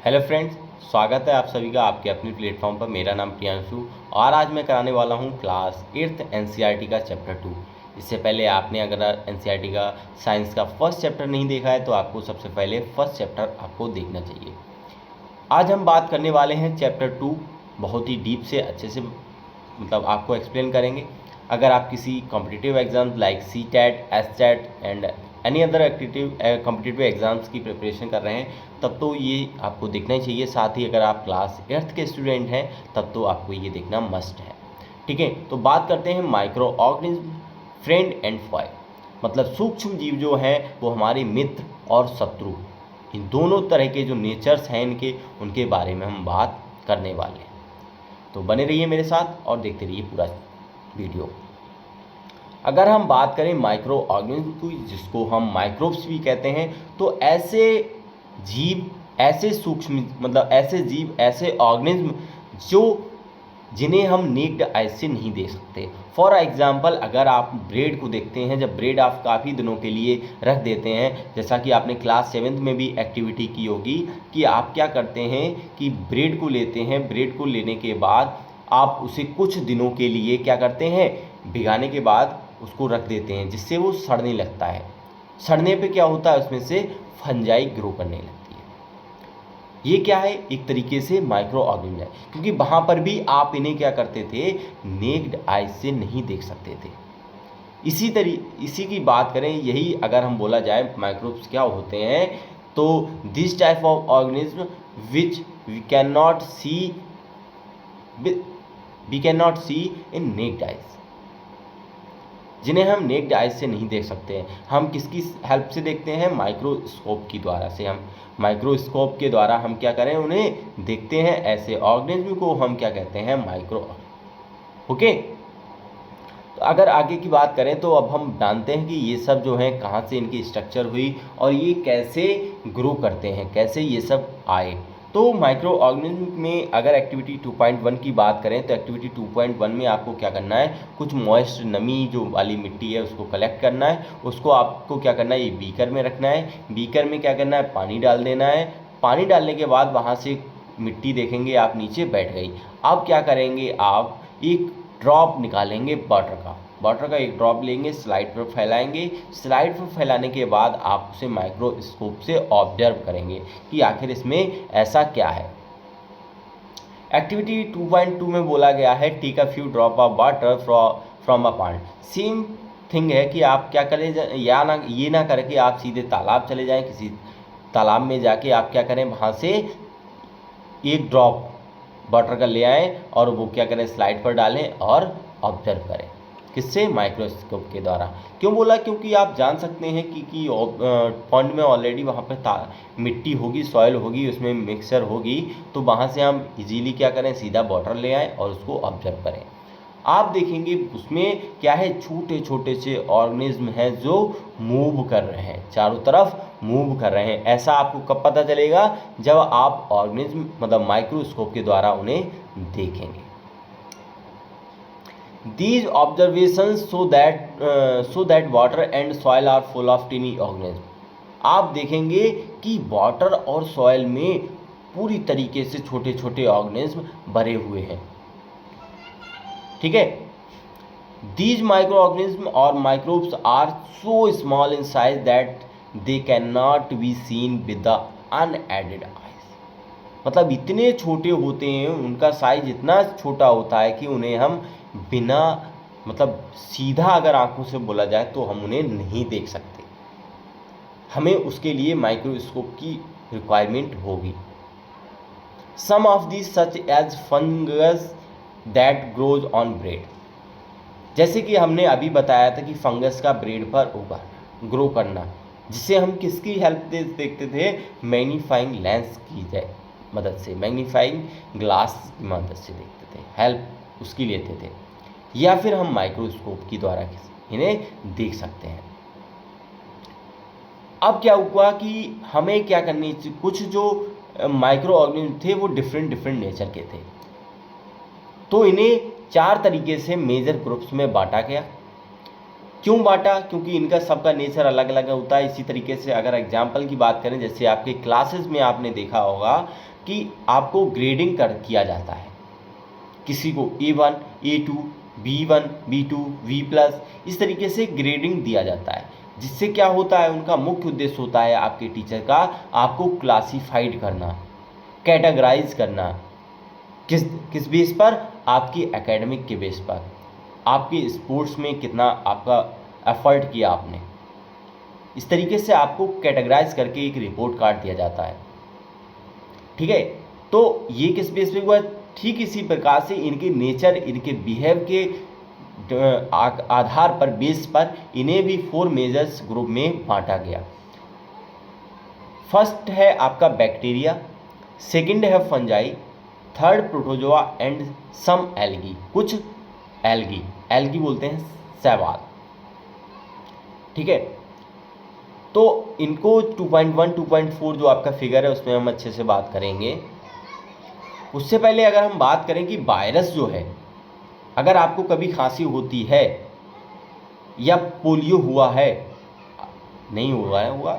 Hello friends, स्वागत है आप सभी का आपके अपने प्लेटफॉर्म पर। मेरा नाम प्रियांशु और आज मैं कराने वाला हूं क्लास 8th एनसीईआरटी का चैप्टर 2। इससे पहले आपने अगर एनसीईआरटी का साइंस का फर्स्ट चैप्टर नहीं देखा है तो आपको सबसे पहले फर्स्ट चैप्टर आपको देखना चाहिए। आज हम बात करने वाले हैं चैप्टर 2। बहुत ही डीप से अच्छे से आपको एक्सप्लेन करेंगे। अगर आप किसी competitive exam like C TET, S TET and any other competitive exams की प्रिपरेशन कर रहे हैं तब तो ये आपको देखना ही चाहिए। साथ ही अगर आप क्लास 8th के स्टूडेंट हैं तब तो आपको ये देखना मस्ट है। ठीक है, तो बात करते हैं micro organism, friend and Foy. मतलब सूक्ष्म जीव जो हैं वो हमारे मित्र और शत्रु, इन दोनों तरह के जो नेचर्स हैं इनके, उनके बारे में हम बात करने वाले हैं। तो बने रहिए मेरे साथ और देखते रहिए पूरा वीडियो। अगर हम बात करें माइक्रो ऑर्गेनिज्म की, जिसको हम माइक्रोब्स भी कहते हैं, तो ऐसे जीव, ऐसे सूक्ष्म ऐसे जीव, ऐसे ऑर्गेनिज्म जो जिन्हें हम नेक्ड आई से नहीं देख सकते। फॉर एग्जाम्पल, अगर आप ब्रेड को देखते हैं, जब ब्रेड आप काफ़ी दिनों के लिए रख देते हैं, जैसा कि आपने क्लास 7th में भी एक्टिविटी की होगी कि आप क्या करते हैं कि ब्रेड को लेते हैं, ब्रेड को लेने के बाद आप उसे कुछ दिनों के लिए क्या करते हैं, भिगाने के बाद उसको रख देते हैं, जिससे वो सड़ने लगता है। सड़ने पे क्या होता है, उसमें से फंजाई ग्रो करने लगती है। ये क्या है, एक तरीके से माइक्रो ऑर्गेनिज्म है, क्योंकि वहाँ पर भी आप इन्हें क्या करते थे, नेक्ड आई से नहीं देख सकते थे। इसी की बात करें, यही अगर हम बोला जाए माइक्रोब्स क्या होते हैं, तो this type of organism which we can not see in naked eyes, जिन्हें हम नेक्ड आइज से नहीं देख सकते हैं। हम किसकी हेल्प से देखते हैं, माइक्रोस्कोप की द्वारा से। हम माइक्रोस्कोप के द्वारा हम क्या करें, उन्हें देखते हैं। ऐसे ऑर्गेनिज्म को हम क्या कहते हैं, माइक्रो। ओके, तो अगर आगे की बात करें तो अब हम जानते हैं कि ये सब जो है कहाँ से इनकी स्ट्रक्चर हुई और ये कैसे ग्रो करते हैं, कैसे ये सब आए। तो माइक्रो ऑर्गेनिज्म में अगर एक्टिविटी 2.1 की बात करें तो एक्टिविटी 2.1 में आपको क्या करना है, कुछ मॉइस्ट नमी जो वाली मिट्टी है उसको कलेक्ट करना है। उसको आपको क्या करना है, ये बीकर में रखना है। बीकर में क्या करना है, पानी डाल देना है। पानी डालने के बाद वहाँ से मिट्टी देखेंगे आप, नीचे बैठ गई। अब क्या करेंगे, आप एक ड्रॉप निकालेंगे वाटर का एक ड्रॉप लेंगे, स्लाइड पर फैलाएंगे। स्लाइड पर फैलाने के बाद आप उसे माइक्रोस्कोप से ऑब्जर्व करेंगे कि आखिर इसमें ऐसा क्या है। एक्टिविटी 2.2 में बोला गया है, take a few drop of water from a pond. Same thing है कि आप क्या करें, ये ना करके आप सीधे तालाब चले जाएं। किसी तालाब में जाके आप क्या करें, वहाँ से एक ड्रॉप वाटर का ले आएँ और वो क्या करें, स्लाइड पर डालें और ऑब्जर्व करें। किससे, माइक्रोस्कोप के द्वारा। क्यों बोला, क्योंकि आप जान सकते हैं कि पॉन्ड में ऑलरेडी वहाँ पर मिट्टी होगी, सॉइल होगी, उसमें मिक्सचर होगी, तो वहाँ से हम इजीली क्या करें, सीधा वाटर ले आएँ और उसको ऑब्जर्व करें। आप देखेंगे उसमें क्या है, छोटे छोटे से ऑर्गेनिज्म हैं जो मूव कर रहे हैं, चारों तरफ मूव कर रहे हैं। ऐसा आपको कब पता चलेगा, जब आप ऑर्गेनिज्म माइक्रोस्कोप के द्वारा उन्हें देखेंगे। These observations so that water and soil are full of tiny organisms। आप देखेंगे कि वाटर और सॉइल में पूरी तरीके से छोटे छोटे ऑर्गेनिज्म भरे हुए हैं। ठीक है, these microorganisms or microbes are so small in size that they cannot be seen with the unaided eyes। मतलब इतने छोटे होते हैं, उनका साइज इतना छोटा होता है कि उन्हें हम बिना सीधा अगर आंखों से बोला जाए तो हम उन्हें नहीं देख सकते। हमें उसके लिए माइक्रोस्कोप की रिक्वायरमेंट होगी। Some of this such as fungus that grows on bread. जैसे कि हमने अभी बताया था कि फंगस का ब्रेड पर उगाना, ग्रो करना, जिसे हम किसकी हेल्प से देखते थे, मैग्नीफाइंग लेंस की मदद से, मैग्नीफाइंग ग्लास की मदद से देखते थे, हेल्प उसकी लेते थे, या फिर हम माइक्रोस्कोप की द्वारा इन्हें देख सकते हैं। अब क्या हुआ कि हमें क्या करनी चाहिए, कुछ जो माइक्रो ऑर्गेनिज्म थे वो डिफरेंट नेचर के थे, तो इन्हें 4 तरीके से मेजर ग्रुप्स में बांटा गया। क्यों बांटा? क्योंकि इनका सबका नेचर अलग अलग होता है। इसी तरीके से अगर एग्जाम्पल की बात करें, जैसे आपके क्लासेस में आपने देखा होगा कि आपको ग्रेडिंग किया जाता है, किसी को A1, A2, B1, B2, V+, इस तरीके से ग्रेडिंग दिया जाता है। जिससे क्या होता है, उनका मुख्य उद्देश्य होता है आपके टीचर का आपको क्लासीफाइड करना, कैटेगराइज करना। किस बेस पर? आपकी एकेडमिक के बेस पर, आपके स्पोर्ट्स में कितना आपका एफर्ट किया आपने। इस तरीके से आपको कैटेगराइज करके एक रिपोर्ट कार्ड दिया जाता है। ठीक है, तो ये किस बेस पे हुआ? ठीक इसी प्रकार से इनके नेचर, इनके बिहेव के आधार पर, बेस पर इन्हें भी 4 मेजर्स ग्रुप में बांटा गया। फर्स्ट है आपका बैक्टीरिया, सेकंड है fungi, third protozoa and some algae, कुछ एल्गी बोलते हैं शैवाल। ठीक है, तो इनको 2.1 2.4 जो आपका फिगर है उसमें हम अच्छे से बात करेंगे। उससे पहले अगर हम बात करें कि वायरस जो है, अगर आपको कभी खांसी होती है या पोलियो हुआ है, नहीं हुआ है, हुआ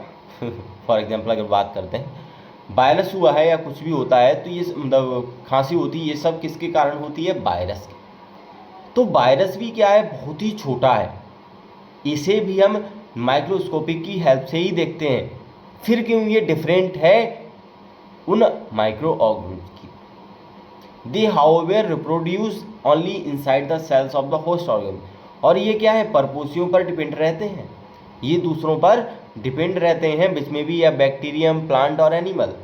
फॉर एग्जांपल अगर बात करते हैं, वायरस हुआ है या कुछ भी होता है, तो ये मतलब खांसी होती है, ये सब किसके कारण होती है? वायरस के। तो वायरस भी क्या है? बहुत ही छोटा है, इसे भी हम माइक्रोस्कोपिक की हेल्प से ही देखते हैं। फिर क्यों ये डिफरेंट है उन माइक्रो ऑर्गेनिज्म की? They however reproduce only inside the cells of the host organ. और ये क्या है? परपोषियों पर डिपेंड रहते हैं, ये दूसरों पर डिपेंड रहते हैं, विच में भी या बैक्टीरियम, प्लांट और एनिमल।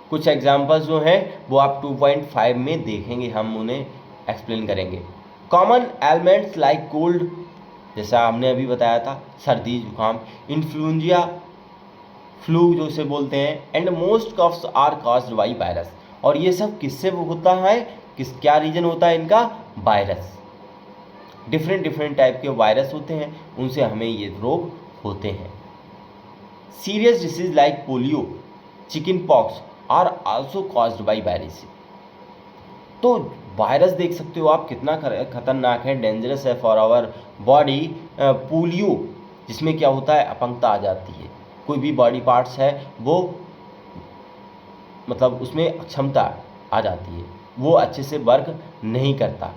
कुछ एग्जाम्पल्स जो हैं वो आप 2.5 में देखेंगे, हम उन्हें एक्सप्लेन करेंगे। कॉमन एलिमेंट्स लाइक कोल्ड, जैसा हमने अभी बताया था, सर्दी जुकाम, इन्फ्लुएंजा, फ्लू जो इसे बोलते हैं, and most coughs are caused by virus. और ये सब किससे होता है? क्या रीजन होता है इनका? वायरस। डिफरेंट टाइप के वायरस होते हैं, उनसे हमें ये रोग होते हैं। Serious disease like polio, chicken pox are also caused by virus. तो वायरस देख सकते हो आप कितना खतरनाक है, डेंजरस है फॉर आवर बॉडी। पोलियो जिसमें क्या होता है? अपंगता आ जाती है, कोई भी बॉडी पार्ट्स है वो मतलब उसमें अक्षमता आ जाती है, वो अच्छे से वर्क नहीं करता।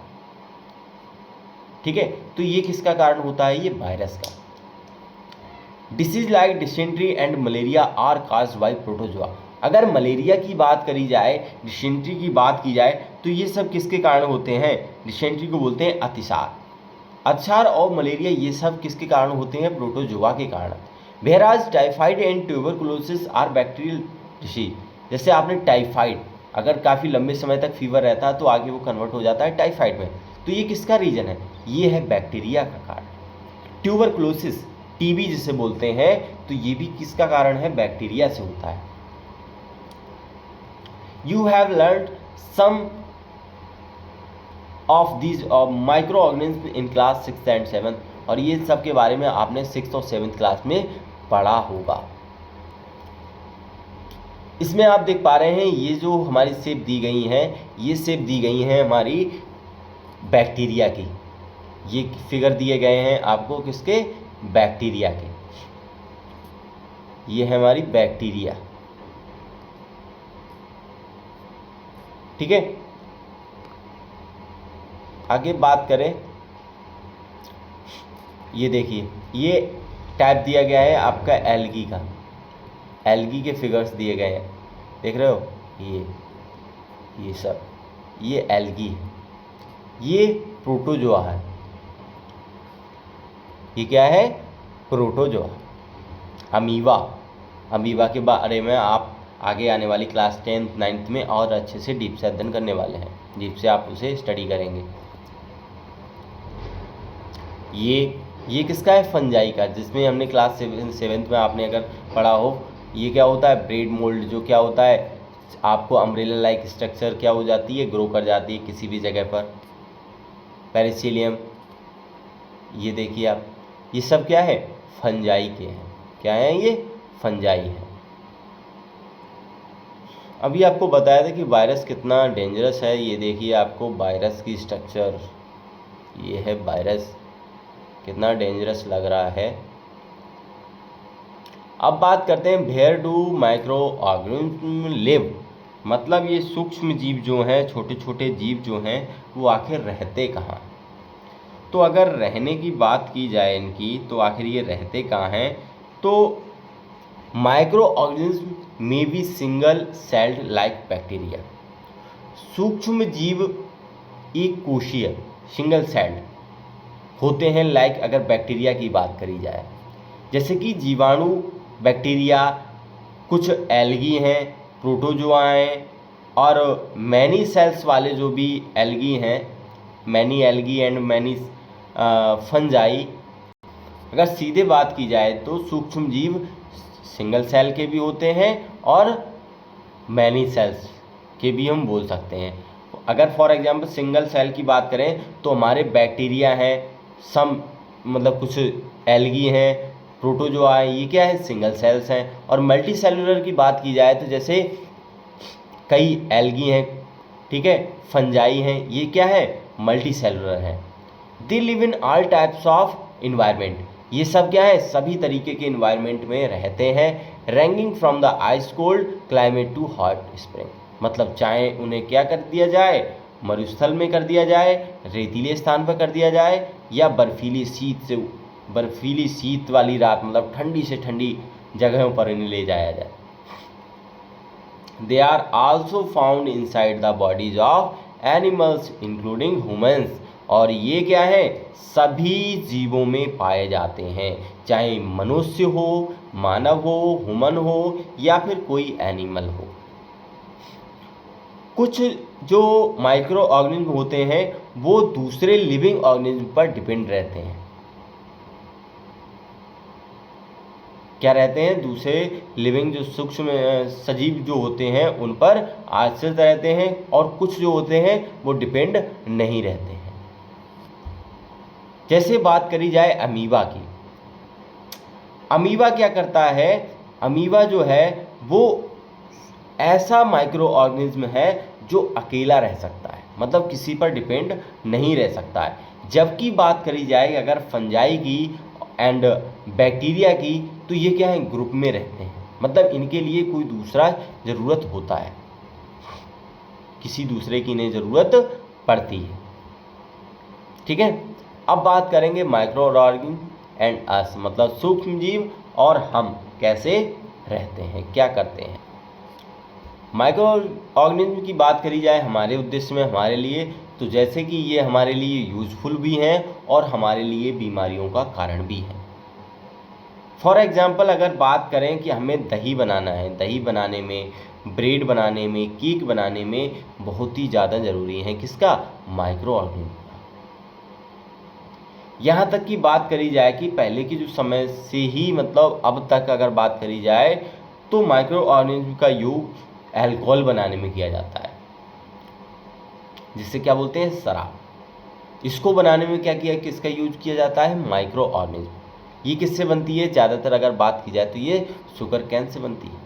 ठीक है, तो ये किसका कारण होता है? ये वायरस का। Disease like dysentery and malaria are caused by protozoa. अगर मलेरिया की बात करी जाए, डिसेंट्री की बात की जाए, तो ये सब किसके कारण होते हैं? डिसेंट्री को बोलते हैं अतिसार। अतिसार और मलेरिया ये सब किसके कारण होते हैं? प्रोटोजोआ के कारण। Whereas typhoid and tuberculosis are bacterial disease. जैसे आपने टाइफाइड, अगर काफ़ी लंबे समय तक फीवर रहता है तो आगे वो कन्वर्ट हो जाता है टाइफाइड में, तो ये किसका रीजन है? ये है बैक्टीरिया का कारण। ट्यूबरकुलोसिस, टीबी जिसे बोलते हैं, तो ये भी किसका कारण है? बैक्टीरिया से होता है। You have learned some of these microorganism in class 6th and 7th। और ये सब के बारे में आपने 6th और 7th क्लास में पढ़ा होगा। इसमें आप देख पा रहे हैं ये जो हमारी शेप दी गई हैं, ये शेप दी गई हैं हमारी बैक्टीरिया की। ये फिगर दिए गए हैं आपको किसके? बैक्टीरिया के। ये है हमारी बैक्टीरिया। ठीक है, आगे बात करें, ये देखिए ये टाइप दिया गया है आपका एल्गी का। एल्गी के फिगर्स दिए गए हैं, देख रहे हो? ये सब, ये एल्गी है, ये प्रोटोजोआ है। ये क्या है? प्रोटोजोआ। अमीबा के बारे में आप आगे आने वाली क्लास 10th 9th में और अच्छे से डीप से अध्ययन करने वाले हैं, डीप से आप उसे स्टडी करेंगे। ये किसका है? फंजाई का, जिसमें हमने क्लास 7th में आपने अगर पढ़ा हो, ये क्या होता है? ब्रेड मोल्ड, जो क्या होता है आपको अम्ब्रेला लाइक स्ट्रक्चर क्या हो जाती है? ग्रो कर जाती है किसी भी जगह पर। पेरिसिलियम, ये देखिए आप, ये सब क्या है? फंजाई के हैं। क्या है ये? फंजाई है। अभी आपको बताया था कि वायरस कितना डेंजरस है। ये देखिए आपको वायरस की स्ट्रक्चर, ये है वायरस, कितना डेंजरस लग रहा है। अब बात करते हैं where do microorganism live, मतलब ये सूक्ष्म जीव जो हैं, छोटे छोटे जीव जो हैं, वो आखिर रहते कहाँ। तो अगर रहने की बात की जाए इनकी, तो आखिर ये रहते कहाँ हैं। तो microorganism may be single celled like bacteria, सूक्ष्म जीव एक कोशीय सिंगल सेल्ड होते हैं, लाइक अगर बैक्टीरिया की बात करी जाए, जैसे कि जीवाणु बैक्टीरिया, कुछ एल्गी हैं, प्रोटोजोआ हैं, और मैनी सेल्स वाले जो भी एल्गी हैं, many algae and many fungi. अगर सीधे बात की जाए तो सूक्ष्म जीव सिंगल सेल के भी होते हैं और मैनी सेल्स के भी हम बोल सकते हैं। अगर फॉर एग्जांपल सिंगल सेल की बात करें तो हमारे बैक्टीरिया हैं, सम मतलब कुछ एल्गी हैं, प्रोटोजोआ है, ये क्या है, सिंगल सेल्स हैं। और मल्टी सेलुलर की बात की जाए तो जैसे कई एल्गी हैं, ठीक है, फंजाई हैं, ये क्या है, मल्टी सेलुलर हैं। They live in all types of environment, ये सब क्या है, सभी तरीके के इन्वायरमेंट में रहते हैं। Ranking from the ice cold climate to hot spring, मतलब चाहे उन्हें क्या कर दिया जाए, मरुस्थल में कर दिया जाए, रेतीले स्थान पर कर दिया जाए, या बर्फीली शीत वाली रात, मतलब ठंडी से ठंडी जगहों पर इन्हें ले जाया जाए। They are also found inside the bodies of animals including humans, और ये क्या है, सभी जीवों में पाए जाते हैं, चाहे मनुष्य हो, मानव हो, ह्यूमन हो, या फिर कोई एनिमल हो। कुछ जो माइक्रो ऑर्गेनिज्म होते हैं वो दूसरे लिविंग ऑर्गेनिज्म पर डिपेंड रहते हैं। क्या रहते हैं, दूसरे लिविंग जो सूक्ष्म सजीव जो होते हैं उन पर आश्रित रहते हैं, और कुछ जो होते हैं वो डिपेंड नहीं रहते हैं। जैसे बात करी जाए अमीबा की, अमीबा क्या करता है, अमीबा जो है वो ऐसा माइक्रो ऑर्गेनिज्म है जो अकेला रह सकता है, मतलब किसी पर डिपेंड नहीं रह सकता है। जबकि बात करी जाए अगर फंजाई की एंड बैक्टीरिया की, तो ये क्या है, ग्रुप में रहते हैं, मतलब इनके लिए कोई दूसरा ज़रूरत होता है, किसी दूसरे की इन्हें ज़रूरत पड़ती है। ठीक है, अब बात करेंगे माइक्रो ऑर्गेनिज्म एंड अस, मतलब सूक्ष्म जीव और हम कैसे रहते हैं, क्या करते हैं। माइक्रो ऑर्गेनिज्म की बात करी जाए हमारे उद्देश्य में, हमारे लिए, तो जैसे कि ये हमारे लिए यूजफुल भी हैं और हमारे लिए बीमारियों का कारण भी है। फॉर एग्जांपल अगर बात करें कि हमें दही बनाना है, दही बनाने में, ब्रेड बनाने में, केक बनाने में बहुत ही ज़्यादा ज़रूरी है किसका, माइक्रो ऑर्गेनिज्म का। यहाँ तक की बात करी जाए कि पहले के जो समय से ही मतलब अब तक अगर बात करी जाए तो माइक्रो ऑर्गेनिज्म का यूज अल्कोहल बनाने में किया जाता है, जिससे क्या बोलते हैं, शराब। इसको बनाने में क्या किया, किसका यूज किया जाता है, माइक्रो ऑर्गेनिज्म। ये किससे बनती है, ज़्यादातर अगर बात की जाए तो ये शुगर कैन से बनती है।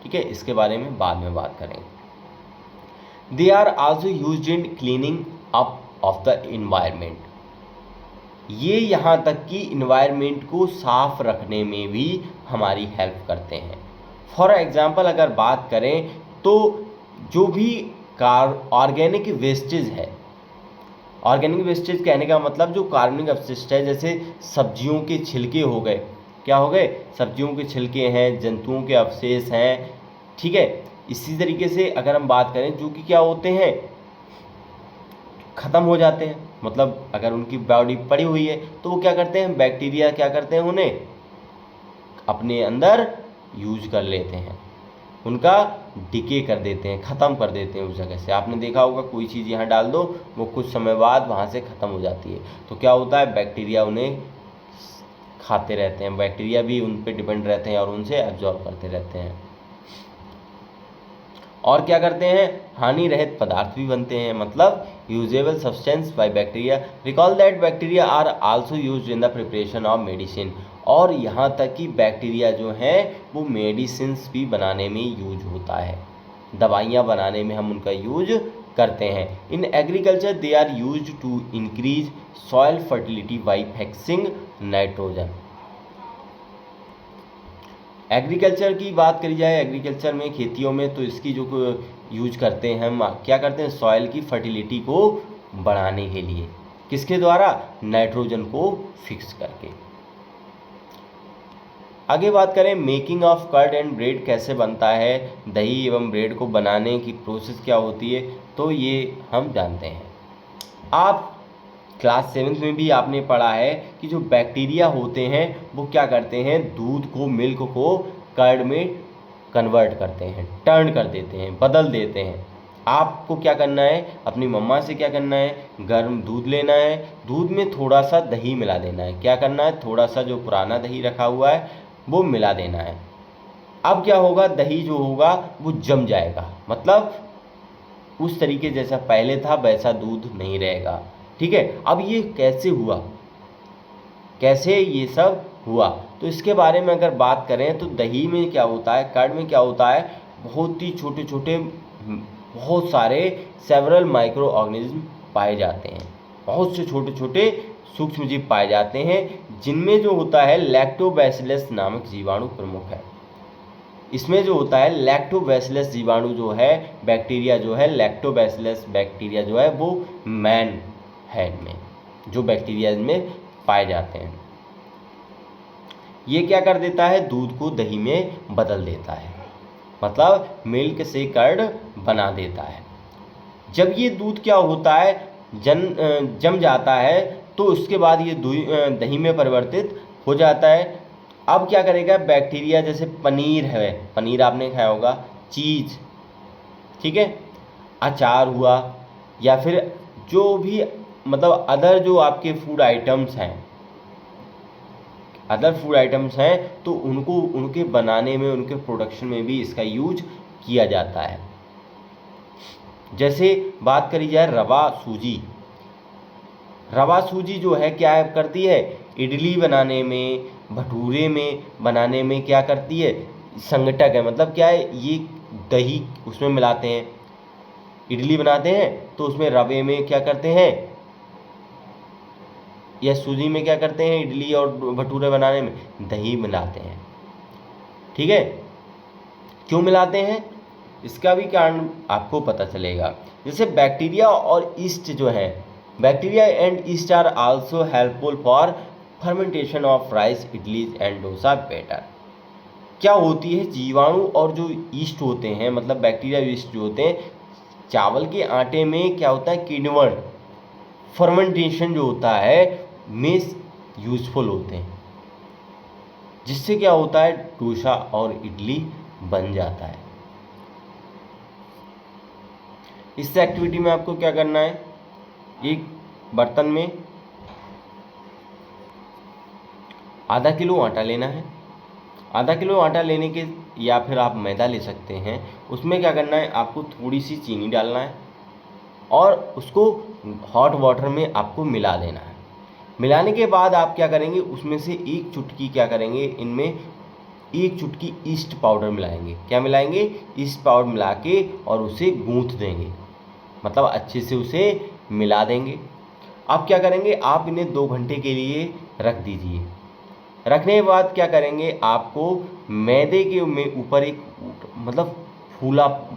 ठीक है, इसके बारे में बाद में बात करेंगे। They are also used in cleaning up of the environment, ये यहाँ तक कि इन्वायरमेंट को साफ रखने में भी हमारी हेल्प करते हैं। फॉर एग्जाम्पल अगर बात करें तो जो भी ऑर्गेनिक वेस्टेज है, ऑर्गेनिक वेस्टेज कहने का मतलब जो कार्बनिक अपशिष्ट है, जैसे सब्जियों के छिलके हो गए, क्या हो गए, सब्जियों के छिलके हैं, जंतुओं के अवशेष हैं, ठीक है। इसी तरीके से अगर हम बात करें जो कि क्या होते हैं, ख़त्म हो जाते हैं, मतलब अगर उनकी बॉडी पड़ी हुई है तो वो क्या करते हैं, बैक्टीरिया क्या करते हैं, उन्हें अपने अंदर यूज कर लेते हैं, उनका डिके कर देते हैं, ख़त्म कर देते हैं उस जगह से। आपने देखा होगा कोई चीज़ यहाँ डाल दो, वो कुछ समय बाद वहाँ से ख़त्म हो जाती है, तो क्या होता है, बैक्टीरिया उन्हें खाते रहते हैं, बैक्टीरिया भी उन पर डिपेंड रहते हैं और उनसे एब्जॉर्ब करते रहते हैं। और क्या करते हैं, हानि रहित पदार्थ भी बनते हैं, मतलब usable substance by bacteria. Recall that bacteria are also used in the preparation of medicine, और यहाँ तक कि बैक्टीरिया जो है वो मेडिसिन्स भी बनाने में यूज होता है, दवाइयाँ बनाने में हम उनका यूज करते हैं। In agriculture they are used to increase soil fertility by fixing nitrogen. Agriculture की बात करी जाए, एग्रीकल्चर में खेतियों में तो इसकी जो यूज करते हैं हम, क्या करते हैं, सॉइल की फर्टिलिटी को बढ़ाने के लिए। किसके द्वारा? नाइट्रोजन को फिक्स करके। आगे बात करें making of curd and bread, कैसे बनता है दही एवं ब्रेड को बनाने की प्रोसेस क्या होती है, तो ये हम जानते हैं। आप क्लास 7th में भी आपने पढ़ा है कि जो बैक्टीरिया होते हैं वो क्या करते हैं, दूध को, मिल्क को कर्ड में कन्वर्ट करते हैं, टर्न कर देते हैं, बदल देते हैं। आपको क्या करना है, अपनी मम्मा से क्या करना है, गर्म दूध लेना है, दूध में थोड़ा सा दही मिला देना है। क्या करना है, थोड़ा सा जो पुराना दही रखा हुआ है वो मिला देना है। अब क्या होगा, दही जो होगा वो जम जाएगा, मतलब उस तरीके जैसा पहले था वैसा दूध नहीं रहेगा। ठीक है, अब ये कैसे हुआ, कैसे ये सब हुआ, तो इसके बारे में अगर बात करें तो दही में क्या होता है, कर्ड में क्या होता है, बहुत ही छोटे छोटे, बहुत सारे सेवरल माइक्रो ऑर्गेनिज्म पाए जाते हैं। बहुत से छोटे छोटे सूक्ष्म जीव पाए जाते हैं, जिनमें जो होता है लैक्टोबैसिलस नामक जीवाणु प्रमुख है। इसमें जो होता है लैक्टोबैसिलस जीवाणु जो है, बैक्टीरिया जो है, लैक्टोबैसिलस बैक्टीरिया जो है वो मैन है इनमें, जो बैक्टीरिया इनमें पाए जाते हैं। ये क्या कर देता है, दूध को दही में बदल देता है, मतलब मिल्क से कर्ड बना देता है। जब ये दूध क्या होता है, जम जाता है, तो उसके बाद ये दही में परिवर्तित हो जाता है। अब क्या करेगा बैक्टीरिया, जैसे पनीर है, पनीर आपने खाया होगा, चीज़, ठीक है, अचार हुआ, या फिर जो भी मतलब अदर जो आपके फूड आइटम्स हैं, अदर फूड आइटम्स हैं, तो उनको, उनके बनाने में, उनके प्रोडक्शन में भी इसका यूज किया जाता है। जैसे बात करी जाए रवा सूजी, रवा सूजी जो है क्या करती है, इडली बनाने में, भटूरे में बनाने में क्या करती है, संगठक है। मतलब क्या है, ये दही उसमें मिलाते हैं, इडली बनाते हैं तो उसमें रवे में क्या करते हैं, या सूजी में क्या करते हैं, इडली और भटूरे बनाने में दही मिलाते हैं। ठीक है, क्यों मिलाते हैं, इसका भी कारण आपको पता चलेगा। जैसे बैक्टीरिया और ईस्ट जो है, bacteria and yeast are also helpful for fermentation of rice, idlis and dosa batter. क्या होती है, जीवाणु और जो ईस्ट होते हैं, मतलब बैक्टीरिया ईस्ट जो होते हैं, चावल के आटे में क्या होता है, किण्वन, फर्मेंटेशन जो होता है में यूजफुल होते हैं, जिससे क्या होता है, डोसा और इडली बन जाता है। इस एक्टिविटी में आपको क्या करना है, एक बर्तन में आधा किलो आटा लेना है। आधा किलो आटा लेने के, या फिर आप मैदा ले सकते हैं, उसमें क्या करना है, आपको थोड़ी सी चीनी डालना है और उसको हॉट वाटर में आपको मिला देना है। मिलाने के बाद आप क्या करेंगे, उसमें से एक चुटकी क्या करेंगे, इनमें एक चुटकी ईस्ट पाउडर मिलाएंगे। क्या मिलाएंगे, ईस्ट पाउडर मिला के और उसे गूंथ देंगे, मतलब अच्छे से उसे मिला देंगे। अब क्या करेंगे, आप इन्हें 2 घंटे के लिए रख दीजिए। रखने के बाद क्या करेंगे, आपको मैदे के में ऊपर एक, मतलब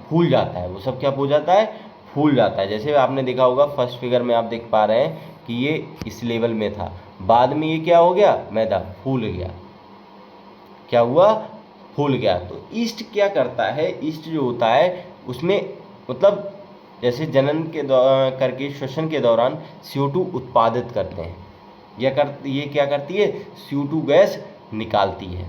फूल जाता है, वो सब क्या हो जाता है, फूल जाता है। जैसे आपने देखा होगा फर्स्ट फिगर में, आप देख पा रहे हैं कि ये इस लेवल में था, बाद में ये क्या हो गया, मैदा फूल गया। क्या हुआ, फूल गया। तो ईस्ट क्या करता है, ईस्ट जो होता है उसमें, मतलब जैसे जनन के करके श्वसन के दौरान CO2 उत्पादित करते हैं, ये क्या करती है, CO2 गैस निकालती है,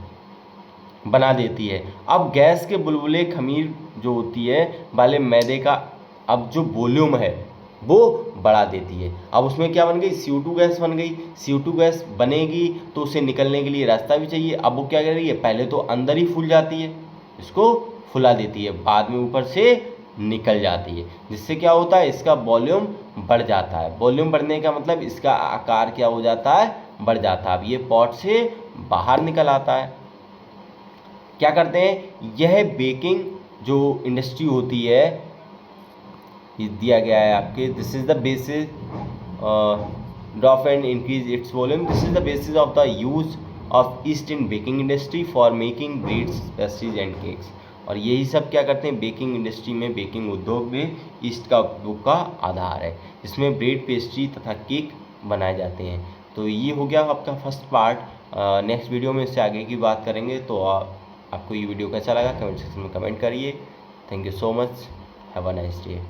बना देती है। अब गैस के बुलबुले खमीर जो होती है वाले मैदे का, अब जो वॉल्यूम है वो बढ़ा देती है। अब उसमें क्या बन गई, CO2 गैस बन गई। CO2 गैस बनेगी तो उसे निकलने के लिए रास्ता भी चाहिए। अब वो क्या कर रही है, पहले तो अंदर ही फूल जाती है, इसको फुला देती है, बाद में ऊपर से निकल जाती है, जिससे क्या होता है, इसका वॉल्यूम बढ़ जाता है। वॉल्यूम बढ़ने का मतलब इसका आकार क्या हो जाता है, बढ़ जाता है। अब ये पॉट से बाहर निकल आता है। क्या करते हैं, यह बेकिंग जो इंडस्ट्री होती है, ये दिया गया है आपके, this is the basis drop and increase its volume, this is the basis of the use of east in baking industry for making breads, pastries and cakes. और यही सब क्या करते हैं, बेकिंग इंडस्ट्री में, बेकिंग उद्योग में ईस्ट का उपयोग का आधार है, जिसमें ब्रेड, पेस्ट्री तथा केक बनाए जाते हैं। तो ये हो गया आपका फर्स्ट पार्ट। नेक्स्ट वीडियो में इससे आगे की बात करेंगे। तो आपको ये वीडियो कैसा लगा कमेंट सेक्शन में कमेंट करिए। Thank you so much, have a nice day.